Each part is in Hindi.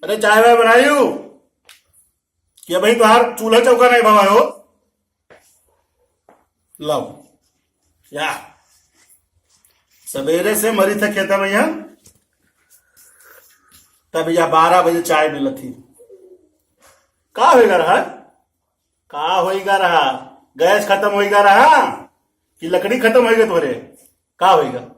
अरे चाय वाय बनाई हूँ कि भाई तुहार चूल्हा चौका नहीं भवा हो। लो या सवेरे से मरी थे खेता में यहाँ, तब या 12 बजे चाय मिल थी। का होगा रहा, का होगा रहा, गैस खत्म होगा रहा कि लकड़ी खत्म होगा तोरे, का होगा।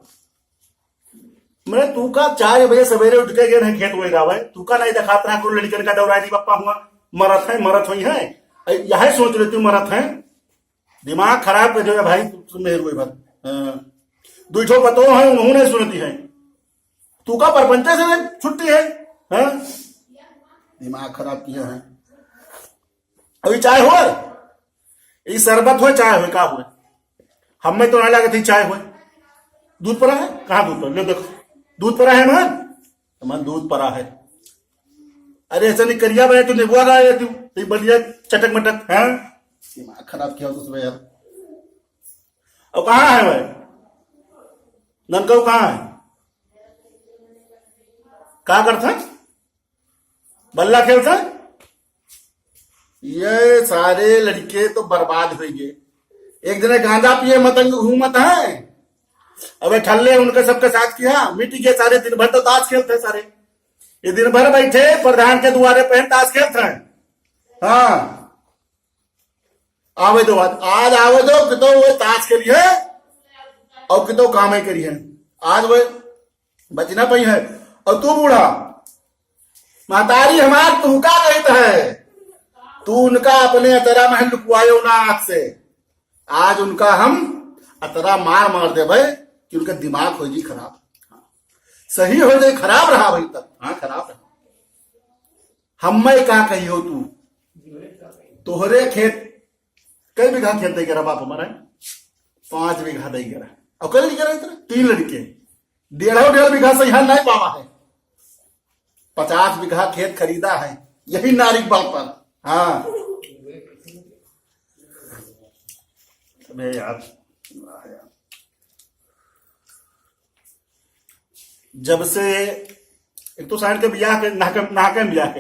मैं तू का 4 बजे सवेरे उठ के गए नहीं खेत होगा भाई, तू का नहीं दिखात रहा को लड़कन का दौरा नहीं पप्पा हुआ मरत है, मरत हुई है, यही सोच रही तू मरत है। दिमाग खराब कर जो भाई तुम मेरे हुए भर दू ठो पतो है उन्होंने सुनती है, तू का परपंचे से छुट्टी है, हाँ? दिमाग खराब किया है। अभी चाय हो, ये शरबत हो चाय हो, का हुए हमें तो ना लगे थी चाय हो। दूध पड़ा है, कहाँ दूध पड़ा, ले देखो दूध पड़ा है मन दूध पड़ा है। अरे ऐसा नहीं करिया भाई, तू निबुआ रहा तू बढ़िया चटक मटक है। दिमाग खराब किया उसमें यार। अब कहाँ है भाई ननकऊ, कहाँ है, क्या करता है, बल्ला खेलता है। ये सारे लड़के तो बर्बाद हो गए। एक दिन गांजा पिए मतंग घूमत है, अबे ठल्ले उनके सबके साथ किया मिट गए सारे। दिन भर तो ताश खेलते सारे, ये दिन भर बैठे प्रधान के दुआरे पे ताश खेलते हैं। हाँ आवे दो आज आवे दो कि तो वो ताश के लिए और कि तो काम ही करी है। आज वो बचना पई है और तू बूढ़ा महतारी हमार तू का कहता है, तू उनका अपने अतरा महल लुकवायो ना आंख से। आज उनका हम अतरा मार मार दे भाई कि उनका दिमाग हो जी खराब, सही हो जाए खराब रहा भाई तक, हाँ खराब रहा। हम मैं क्या कही हो तू, तोहरे खेत कई बीघा खेत दे गिरा बाप हमारा, 5 बीघा दे गिरा और कल गिरा इतना 3 लड़के 1.5 बीघा से यहाँ नहीं पावा है। 50 बीघा खेत खरीदा है यही नारिक बल पर। हाँ यार जब से एक तो साइड के बियाह के नाके बियाह के